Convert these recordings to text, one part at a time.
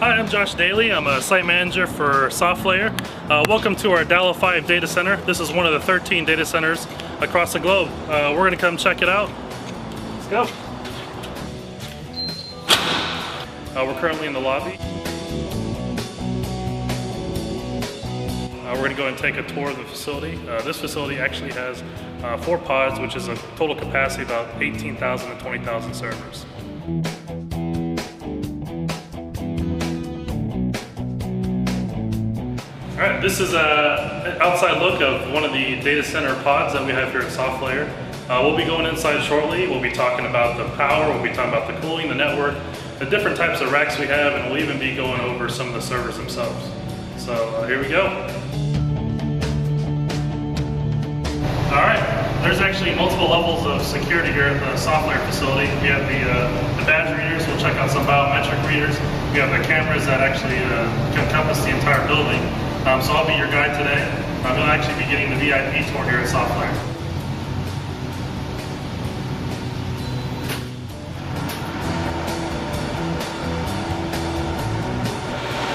Hi, I'm Josh Daly. I'm a site manager for SoftLayer. Welcome to our DAL05 data center. This is one of the 13 data centers across the globe. We're going to come check it out. Let's go. We're currently in the lobby. We're going to go and take a tour of the facility. This facility actually has 4 pods, which is a total capacity of about 18,000 to 20,000 servers. All right, this is an outside look of one of the data center pods that we have here at SoftLayer. We'll be going inside shortly. We'll be talking about the power, we'll be talking about the cooling, the network, the different types of racks we have, and we'll even be going over some of the servers themselves. So here we go. All right, there's actually multiple levels of security here at the SoftLayer facility. We have the badge readers. We'll check out some biometric readers. We have the cameras that actually can encompass the entire building. So I'll be your guide today. You'll actually be getting the VIP tour here at SoftLayer.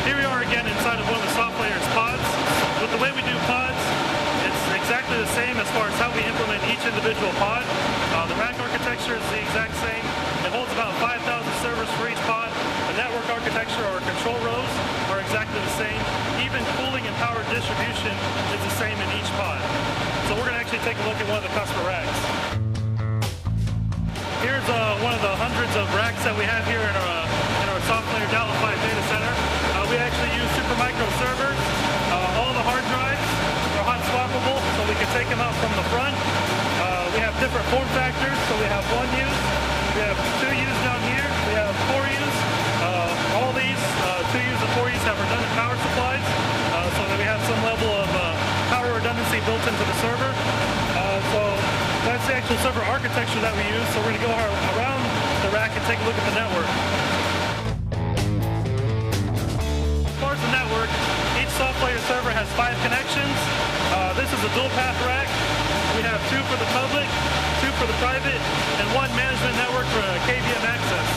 Here we are again inside of one of the SoftLayer's pods. With the way we do pods, it's exactly the same as far as how we implement each individual pod. The rack architecture is the exact same. It holds about 5,000 servers for each pod. The network architecture or control rows are exactly the same. Even cooling and power distribution is the same in each pod. So we're going to actually take a look at one of the customer racks. Here's one of the hundreds of racks that we have here in our SoftLayer DAL05 data center. We actually use Supermicro servers. All the hard drives are hot swappable, so we can take them out from the front. We have different form factors, so we have 1Us, we have 2Us down here, we have 4Us. All these 2Us and 4Us have redundant power supplies, so that we have some level of power redundancy built into the server. So that's the actual server architecture that we use. So we're going to go around the rack and take a look at the network. As far as the network, each SoftLayer server has 5 connections. This is a dual path rack. We have 2 for the public, 2 for the private, and 1 management network for KVM access.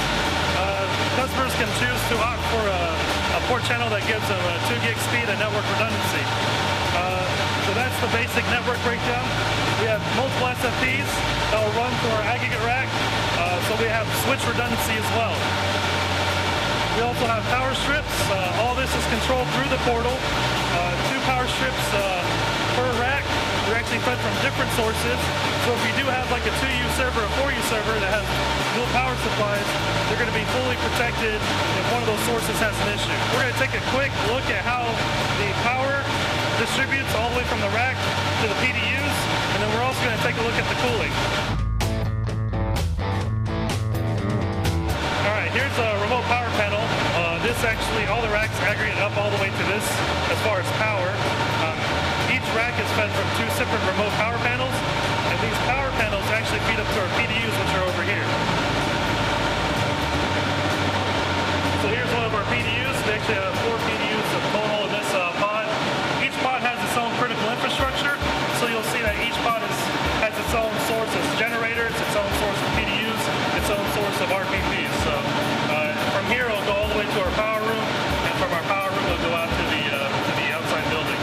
Customers can choose to opt for a port channel that gives them a 2 gig speed and network redundancy. So that's the basic network breakdown. We have multiple SFPs that will run through our aggregate rack, so we have switch redundancy as well. We also have power strips. All this is controlled through the portal. 2 power strips per rack. They're actually fed from different sources. So if you do have like a 2U server, a 4U server that has dual power supplies, they're going to be fully protected if one of those sources has an issue. We're going to take a quick look at how the power distributes all the way from the rack to the PDUs, and then we're also going to take a look at the cooling. Alright, here's a remote power panel. This actually, all the racks aggregate up all the way to this as far as power. Each rack is fed from 2 separate remote power panels, and these power panels actually feed up to our PDUs, which are over here. So here's one of our PDUs. We actually have 4 PDUs total in this pod. Each pod has its own critical infrastructure, so you'll see that each pod has its own source of generators, its own source of PDUs, its own source of RPPs. So from here it'll go all the way to our power room, and from our power room it'll go out to the outside building.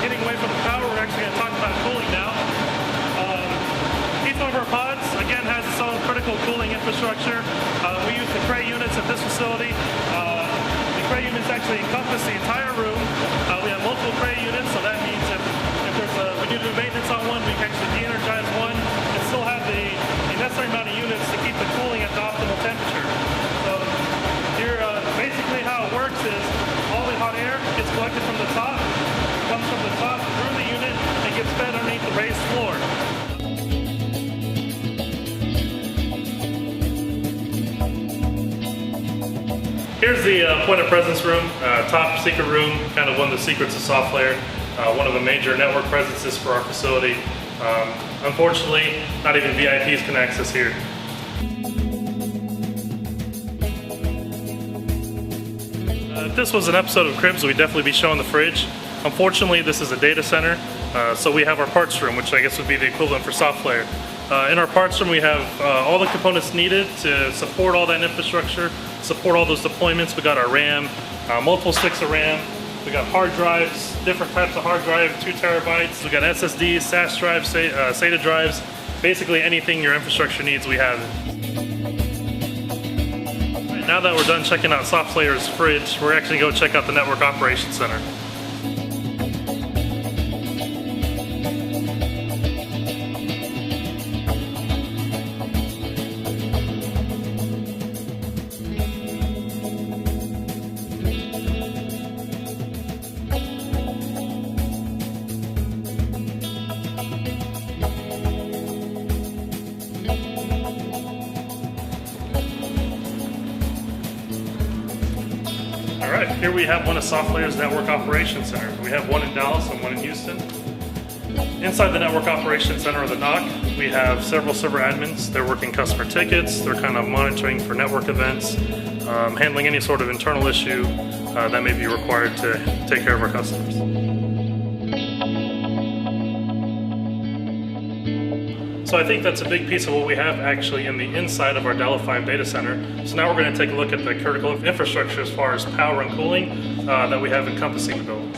Getting away from the power, we're actually going to talk about cooling now. Each one of our pods, again, has its own critical cooling infrastructure. We use the Cray units at this facility. The Cray units actually encompass the entire room. We have multiple Cray units, so that means if we need to do maintenance on one, we can actually de-energize one and still have the necessary amount of units to keep the cooling at the optimal temperature. So here, basically how it works is all the hot air gets collected from the top, comes from the top through the unit, and gets fed underneath the raised floor. Here's the point of presence room, top secret room, kind of one of the secrets of SoftLayer, one of the major network presences for our facility. Unfortunately, not even VIPs can access here. If this was an episode of Cribs, we'd definitely be showing the fridge. Unfortunately, this is a data center, so we have our parts room, which I guess would be the equivalent for SoftLayer. In our parts room, we have all the components needed to support all that infrastructure, support all those deployments. We got our RAM, multiple sticks of RAM. We got hard drives, different types of hard drive, 2 terabytes. We got SSDs, SAS drives, SATA drives. Basically anything your infrastructure needs, we have it. Right, now that we're done checking out SoftLayer's fridge, we're actually going to go check out the Network Operations Center. Alright, here we have one of SoftLayer's Network Operations Centers. We have one in Dallas and one in Houston. Inside the Network Operations Center, or the NOC, we have several server admins. They're working customer tickets, they're kind of monitoring for network events, handling any sort of internal issue that may be required to take care of our customers. So I think that's a big piece of what we have actually in the inside of our DAL05 data center. So now we're going to take a look at the critical infrastructure as far as power and cooling that we have encompassing the building.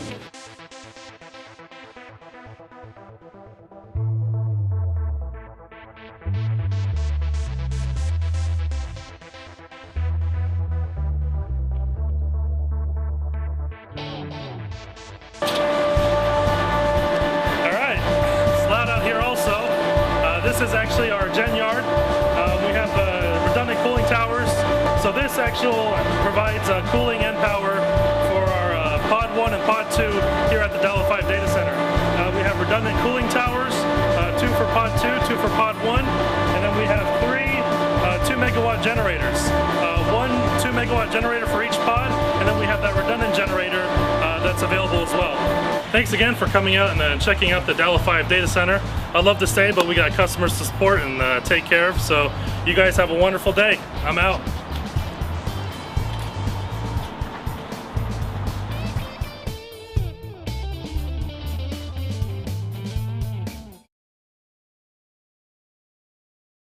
This is actually our gen yard. We have redundant cooling towers. So this actually provides cooling and power for our Pod 1 and Pod 2 here at the DAL05 data center. We have redundant cooling towers, 2 for Pod 2, 2 for Pod 1, and then we have 3 2 megawatt generators. 1 2 megawatt generator for each pod, and then we have that redundant generator that's available as well. Thanks again for coming out and checking out the DAL05 data center. I'd love to stay, but we got customers to support and take care of, so you guys have a wonderful day. I'm out.